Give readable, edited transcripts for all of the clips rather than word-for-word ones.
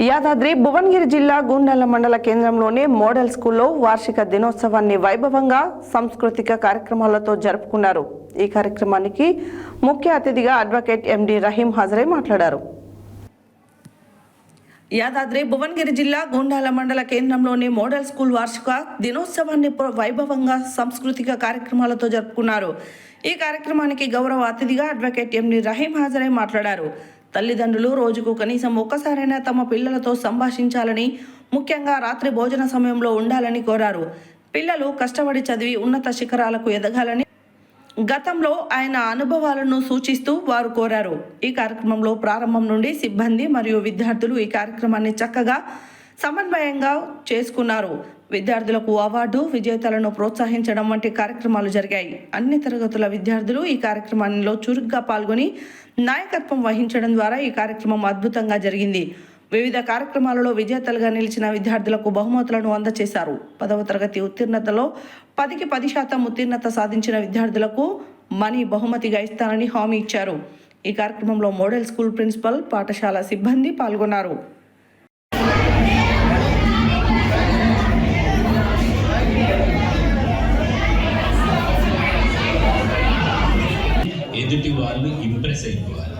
యాదాద్రి భువనగిరి జిల్లా గుండాల మండల కేంద్రంలోని మోడల్ స్కూల్లో వార్షిక దినోత్సవాన్ని వైభవంగా సాంస్కృతిక కార్యక్రమాలతో జరుపుకున్నారు. ఈ కార్యక్రమానికి ముఖ్య అతిథిగా అడ్వకేట్ ఎండి రహీం హాజరై మాట్లాడారు. యాదాద్రి భువనగిరి జిల్లా గుండాల మండల కేంద్రంలోని మోడల్ స్కూల్ వార్షిక దినోత్సవాన్ని వైభవంగా సాంస్కృతిక కార్యక్రమాలతో జరుపుకున్నారు. ఈ కార్యక్రమానికి గౌరవ అతిథిగా అడ్వకేట్ ఎండి రహీం హాజరై మాట్లాడారు. తల్లిదండ్రులు రోజుకు కనీసం ఒక్కసారైనా తమ పిల్లలతో సంభాషించాలని, ముఖ్యంగా రాత్రి భోజన సమయంలో ఉండాలని కోరారు. పిల్లలు కష్టపడి చదివి ఉన్నత శిఖరాలకు ఎదగాలని గతంలో ఆయన అనుభవాలను సూచిస్తూ వారు కోరారు. ఈ కార్యక్రమంలో ప్రారంభం నుండి సిబ్బంది మరియు విద్యార్థులు ఈ కార్యక్రమాన్ని చక్కగా సమన్వయంగా చేసుకున్నారు. విద్యార్థులకు అవార్డు విజేతలను ప్రోత్సహించడం వంటి కార్యక్రమాలు జరిగాయి. అన్ని తరగతుల విద్యార్థులు ఈ కార్యక్రమంలో చురుగ్గా పాల్గొని నాయకత్వం వహించడం ద్వారా ఈ కార్యక్రమం అద్భుతంగా జరిగింది. వివిధ కార్యక్రమాలలో విజేతలుగా నిలిచిన విద్యార్థులకు బహుమతులను అందజేశారు. 10వ తరగతి ఉత్తీర్ణతలో 10కి 10% ఉత్తీర్ణత సాధించిన విద్యార్థులకు మనీ బహుమతిగా ఇస్తానని హామీ ఇచ్చారు. ఈ కార్యక్రమంలో మోడల్ స్కూల్ ప్రిన్సిపల్, పాఠశాల సిబ్బంది పాల్గొన్నారు. ఎదుటి వాళ్ళు ఇంప్రెస్ అయిపోవాలి.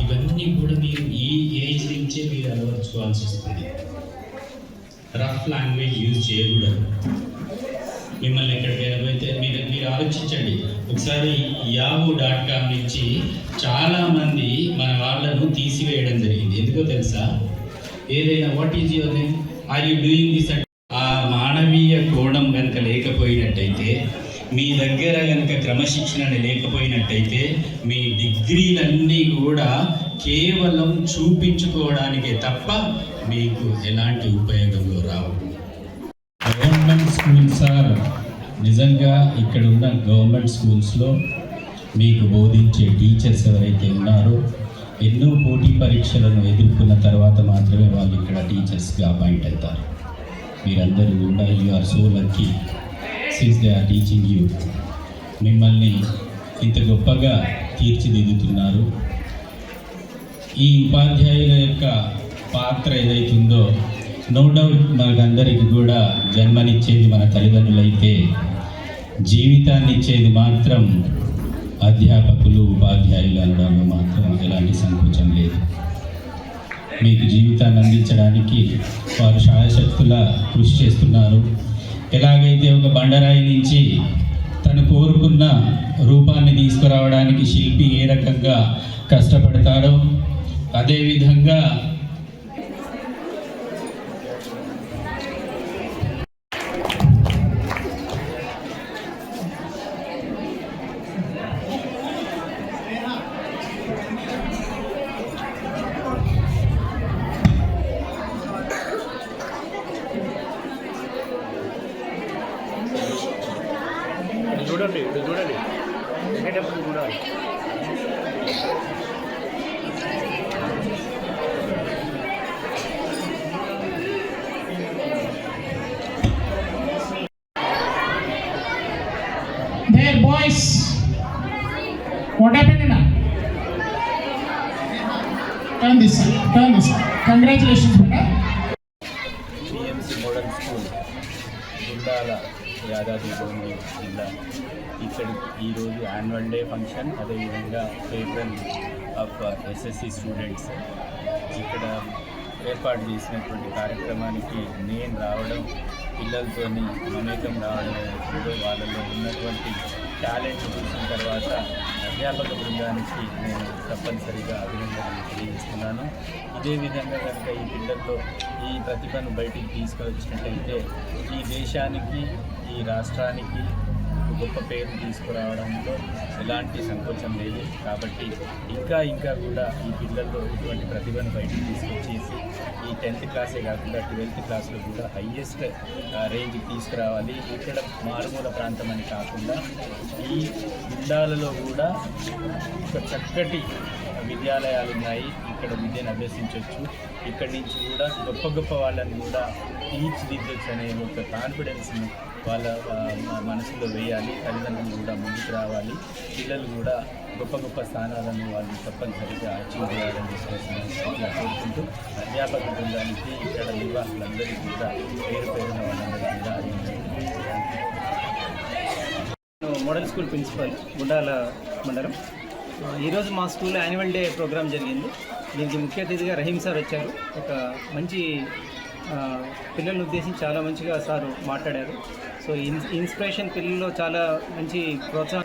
ఇవన్నీ కూడా మీరు ఈ ఏజ్ నుంచే మీరు అలవర్చుకోవాల్సి వస్తుంది. రఫ్ లాంగ్వేజ్ యూజ్ చేయకూడదు. మిమ్మల్ని ఎక్కడికైనా పోతే మీరు ఆలోచించండి. ఒకసారి yahoo.com నుంచి చాలామంది మన వాళ్ళను తీసివేయడం జరిగింది. ఎందుకో తెలుసా? ఏదైనా what is your name, are you doing this అంటే ఆ మానవీయ కోణం కనుక లేకపోయినట్టయితే, మీ దగ్గర కనుక క్రమశిక్షణ లేకపోయినట్టయితే, మీ డిగ్రీలన్నీ కూడా కేవలం చూపించుకోవడానికే తప్ప మీకు ఎలాంటి ఉపయోగంలో రావు. గవర్నమెంట్ స్కూల్స్ ఆర్ నిజంగా ఇక్కడ ఉన్న గవర్నమెంట్ స్కూల్స్లో మీకు బోధించే టీచర్స్ ఎవరైతే ఉన్నారో, ఎన్నో పోటీ పరీక్షలను ఎదుర్కొన్న తర్వాత మాత్రమే వాళ్ళు ఇక్కడ టీచర్స్గా అపాయింట్ అవుతారు. మీరందరూ కూడా you are so lucky since they are teaching you. మిమ్మల్ని ఇంత గొప్పగా తీర్చిదిద్దుతున్నారు. ఈ ఉపాధ్యాయుల యొక్క పాత్ర ఏదైతుందో, నో డౌట్ మనకందరికి కూడా జన్మనిచ్చేది మన తల్లిదండ్రులైతే, జీవితాన్ని ఇచ్చేది మాత్రం అధ్యాపకులు, ఉపాధ్యాయులు అనడంలో మాత్రం ఎలాంటి సంకోచం లేదు. మీకు జీవితాన్ని అందించడానికి వారు శాయశక్తులా కృషి చేస్తున్నారు. ఎలాగైతే ఒక బండరాయి నుంచి తను కోరుకున్న రూపాన్ని తీసుకురావడానికి శిల్పి ఏ రకంగా కష్టపడతారో, అదేవిధంగా చూడండి చూడాలి. There boys, what happened now? Turn this side. Congratulations beta. PMC model school Gundala Yadadri Bhuvanagiri జిల్లా. ఇక్కడ ఈరోజు యాన్యువల్ డే ఫంక్షన్, అదేవిధంగా ఫేర్వెల్ ఆఫ్ SSC స్టూడెంట్స్ ఇక్కడ ఏర్పాటు చేసినటువంటి కార్యక్రమానికి నేను రావడం, పిల్లలతో మమేకం రావడం ఏదో వాళ్ళలో ఉన్నటువంటి టాలెంట్ చూసిన తర్వాత అధ్యాపక బృందానికి నేను తప్పనిసరిగా అభినందనలు తెలియజేస్తున్నాను. ఇదే విధంగా కనుక ఈ పిల్లల్లో ఈ ప్రతిభను బయటికి తీసుకొచ్చినట్టయితే ఈ దేశానికి, ఈ రాష్ట్రానికి గొప్ప పేరు తీసుకురావడంలో ఎలాంటి సంకోచం లేదు. కాబట్టి ఇంకా కూడా ఈ పిల్లల్లో ఇటువంటి ప్రతిభను బయటికి తీసుకొచ్చేసి ఈ 10th క్లాసే కాకుండా 12th క్లాస్లో కూడా హయ్యెస్ట్ రేంజ్కి తీసుకురావాలి. ఇక్కడ మారుమూల ప్రాంతం అని కాకుండా ఈ గుండాలలో కూడా ఒక చక్కటి విద్యాలయాలు ఉన్నాయి. ఇక్కడ విద్యను అభ్యసించవచ్చు. ఇక్కడి నుంచి కూడా గొప్ప వాళ్ళని కూడా తీర్చిదిద్దొచ్చు అనే ఒక కాన్ఫిడెన్స్ని వాళ్ళ మనసులో వేయాలి. తల్లిదండ్రులు కూడా ముందుకు రావాలి. పిల్లలు కూడా గొప్ప స్థానాలను వాళ్ళు తప్పనిసరిగా అచీవ్ చేయాలని చెప్పేసి కోరుకుంటూ అధ్యాపక బృందానికి ఇక్కడ నివాసులందరికీ కూడా పేరు పేరున వాళ్ళందరికీ కూడా నేను మోడల్ స్కూల్ ప్రిన్సిపల్ గుండాల మండలం. ఈరోజు మా స్కూల్లో యాన్యువల్ డే ప్రోగ్రామ్ జరిగింది. దీనికి ముఖ్య అతిథిగా రహీం సార్ వచ్చారు. ఒక మంచి పిల్లల్ని ఉద్దేశించి చాలా మంచిగా సార్ మాట్లాడారు. సో ఇన్స్పిరేషన్ పిల్లల్లో చాలా మంచి ప్రోత్సాహం.